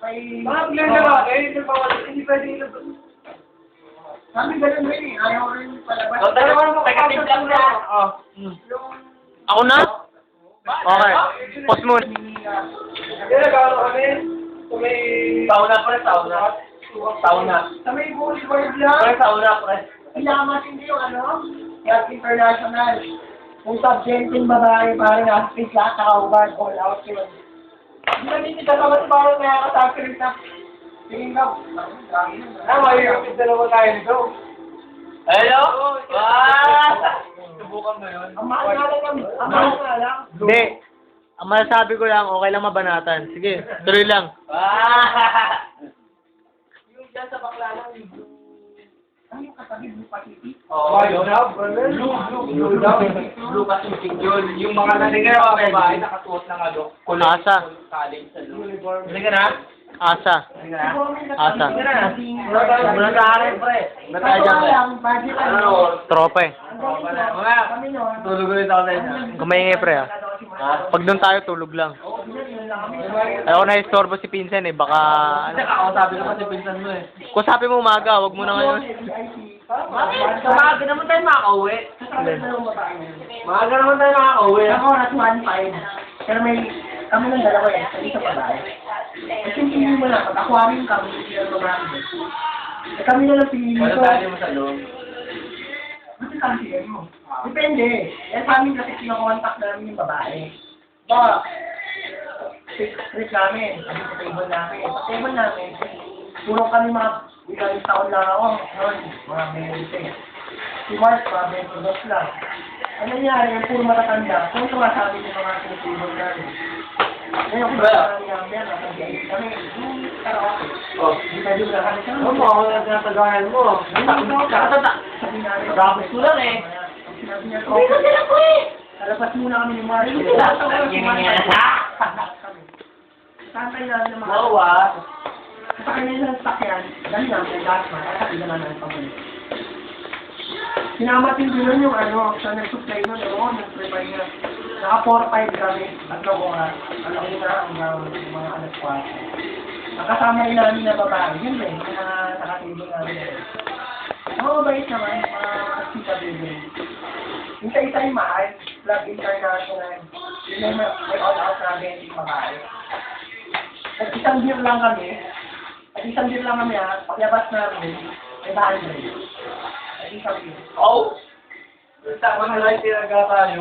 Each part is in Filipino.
Mga blender ba? Hindi pwede ilabas. Sabi ganun rin eh. Ayaw rin palabas. Dalawa mo, taga-timplang na. Ako na? Okay. Pause mo. Kaya nagkakaroon kami. Kung may... Sauna, pre, sauna. Sauna. Sa may bodyboard lang. Pre, sauna, pre. Kailangan hindi yung ano, yung international. Kung subjecting babae, parang nasa-space lahat, naka-ubad, all out yun. Hindi namin kita naman parang nakakasakirin na tingin ka. Mahirap yung dalawa tayo nito. Hello? Ah! Subukan mo yun. Ang mahal nga lang, ang mahal nga lang. Hindi. Ang masasabi ko lang, okay lang mabanatan. Sige, tuloy lang. Ah! Yung dyan sa bakla lang, yung blue. Ano yung katabi, blue Pacific? Oo, yun. Blue Pacific yun. Yung mga nalingin na mga babae, nakasuot ng ano, Asa. college sa loob. Nalingin na? Asa. Nalingin na? Asa. Muna sa akin, pre. Muna tayo dyan, pre. Ano? Tropa eh. Mga, tulog ulit ako sa inyo. Kumaingay pre ah. Pag doon tayo, tulog lang. Ayoko na istorbo si Pinsan eh. Baka... Kasi kakasabi ko kasi pinsan mo eh. Kung sabi mo umaga, wag mo na ngayon. Bakit? Sa maaga naman tayo makakauwi. Maaga naman tayo makakauwi. Ako, oras 1:05. Pero may, kami ng dalawa eh, sa isa pa ba? Kasi hindi mo na, pag-aquarium kami, hindi lang babae. Eh, kami na lang pinili Wala ko. tayo mo sa loob. Kasi kami mo. Depende. Yan sa amin kasi kinokontak namin yung babae. Ba, street namin, sabi sa table namin. Sa table namin, puro kami mga ilang taon lang ako. Noon, mga 20. Si Mark, mga 22 lang. Ano nangyari, yung puro matatanda. Kung sumasabi yung mga table namin. Ngayon, kung saan namin yan, nasa-gate kami. Karaoke. Oh. Hindi tayo na kami sa Ano mo, ako na tinatagayan mo. Kakatata. Sabi namin, Tapos ko lang eh. Sinabi niya, Hindi ko sila po eh. Kalabas muna kami ni Mark. Santay na ng mga... Wow ah. Sa kanya ng sakyan, dahil nga, may last man, at sabi na namin pabalik. Sinamatin din nun yung ano, siya nag-supply nun, nag-prepare niya. Naka 4-5 kami, 3 oras, alam na hanggang mga alas 4. Nakasama rin namin na babae, yun rin, yung mga nakatibig namin na rin. Ang mga mabait naman, mga kasita bibig. Yung sa isa yung mahal, Club International, yun yung may all-out namin yung babae. At isang beer lang kami ha, paglabas namin, may bahan rin. At isang beer. Oh. Basta mga light tinaga tayo.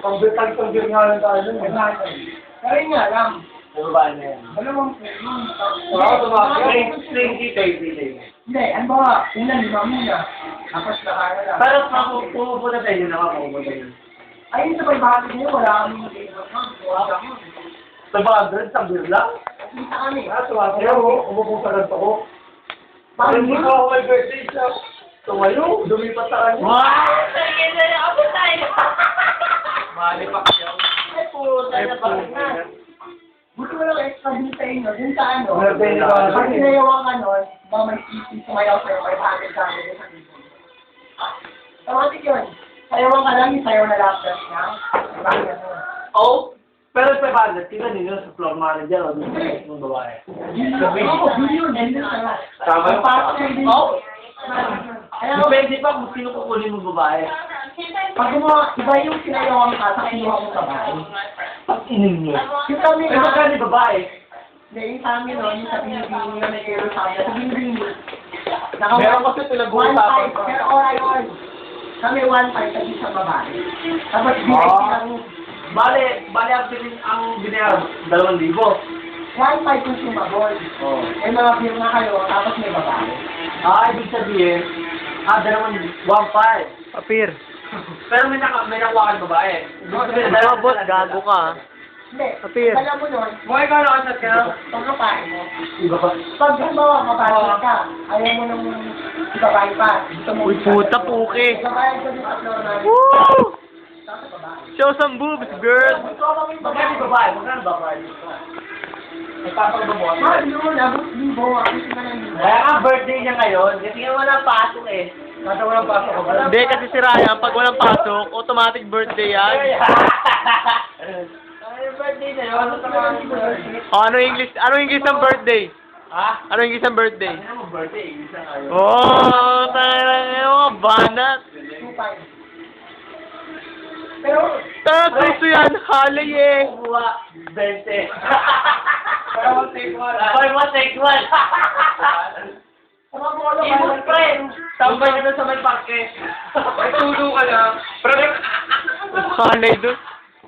Pag-beer nga lang tayo, may bahan rin. Pero yun nga lang, Ano ba na yan? dalawang Wow, tumakbo. String day. Hindi, ano ba, una lima muna. Tapos nakaya lang. Pero pupunta tayo na ako, pupunta yun. Ayun sa pagbahagi niyo, wala kami wala kami. Sa 500, sa beer lang? Kita kami. Ayaw mo, umupo sa ganito ko. Bakit Hindi mo? ko ako may birthday siya. Tumayo, lumipat sa kanya. Wow! Sige na lang ako tayo. Mali pa siya. Ay po, tayo pa na. Buti mo lang extra din sa inyo, dun sa ano. Pag sinayawan ka nun, baka may isip sumayaw sa'yo, 500 kami dun sa table. Tamatik yun. Sayawan ka lang, yung sayaw na laptop niya. Bakit ano? Oh, pero sa 500, tingnan ninyo sa floor manager o ng babae. Ako, billion, din sa Tama yung pasok ng billion. Oh! Kaya ako, Depende pa kung sino kukunin mong babae. pag iba yung sinayawan ka sa kinuha mong babae. Pag inin nyo. Yung kami Pero magkano yung babae? hindi, yung sa amin no, yung sa binibini yung nag-ero sa amin, sa binibini. Meron kasi pinag-uusapan pa. Pero all. Kami 1.5 sa isang babae. Tapos VIP lang. Bale ang binayaran, 2,000. 1.5 consumable. Oh. May mga beer na kayo, tapos may babae. Ibig sabihin, 1,500. Papir. Pero may nakuha kang babae. Ibig sabihin, Mga boss, gago ka ah. Hindi. Kapir. Alam mo nun, Buhay ka nakasat ka? pag kapain mo, Iba pa. pag halimbawa mabalik ka, ayaw mo nung babae pa. Gusto mo Uy, puta, puke. babae ko din sa floor na. Woo! Tapos babae. Show some boobs, girl. Magkano yung babae? Magkano babae? Nagpapagabuhat. Yun, abot libo. Abot ka ng libo. Kaya nga birthday niya ngayon, kasi nga walang pasok eh. Nasa walang pasok ko. Hindi, kasi si Ryan, pag walang pasok, automatic birthday yan. Ay, birthday sa'yo. Ano sa mga Oh, ano English ng birthday? Ha? Ano English ng birthday? Ano mo birthday? Isa kayo. Oh, tayo mga banat. 2.5. Pero, Gusto yan, halay eh. Kumuha. 20. pero one take one. Buy one, take one. Sa mga bolo, Ibon, pre. Tambay ka doon sa may parke. may tulo ka lang. Halay doon.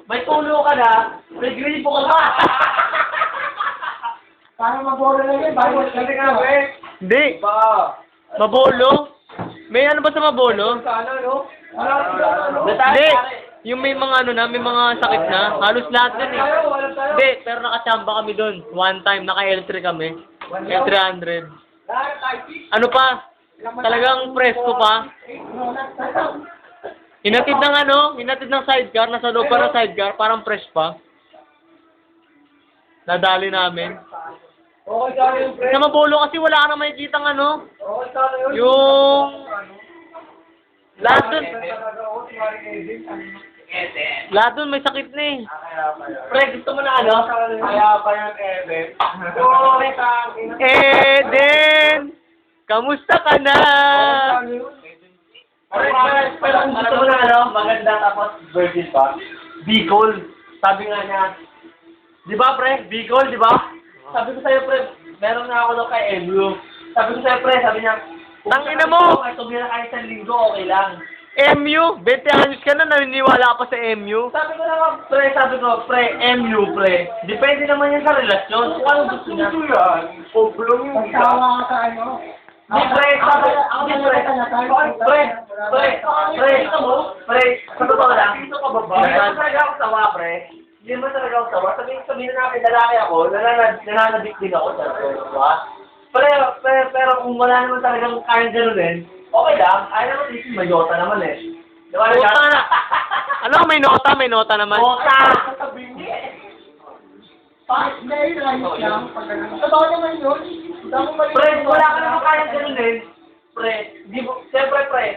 May tulo ka na. May gripo ka pa. Para mabolo lang yun, bago kasi nga, eh. Hindi. Ba? Mabolo? May ano ba sa mabolo? Sana, no? Wala ano? Hindi. Yung may mga ano na, may mga sakit na. Halos lahat din eh. Wala tayo. Hindi, pero nakachamba kami doon. One time, naka-L3 kami. L300. Lahat tayo. Ano pa? Talagang presko pa. Hinatid ng sidecar, nasa loob pa ng sidecar, parang fresh pa. Nadali namin. Okay, sana yung pre. Sa mabolo kasi wala ka na makikita ng ano. Okay, sana yun. Yung... Lahat dun. Lahat dun may sakit na eh. Pre, gusto mo na ano? Kaya pa yung Eben. Oo, Eden! Kamusta ka na? Pero kung gusto mo na ano, maganda tapos virgin pa. Bicol. Sabi nga niya, di ba pre? Bicol, di ba? Sabi ko sa'yo pre, meron na ako daw kay MU. Sabi ko sa'yo pre, sabi niya, Tangina mo! Kahit tumira kahit sa linggo, okay lang. MU? 20 anyos ka na, naniniwala ka pa sa MU? Sabi ko naman, sabi ko, MU, pre. Depende naman yan sa relasyon. Kung anong gusto niya. Oblong yung pagsawa ka sa ano. Di, pre, sabi, di, pre, sa totoo lang, hindi mo talaga ako sawa, pre. Hindi mo talaga ako sawa. Sabihin na natin, lalaki ako, nananadik din ako, diba? Pero kung wala naman talagang kayang ganunin, okay lang. Ayaw naman isip, may yota naman eh. Diba, Nota na! Ano, may nota? May nota naman. Yota! Hindi, ayos lang. Totoo naman yun. Pre, wala ka naman kayang ganunin. Pre, di mo, siyempre pre,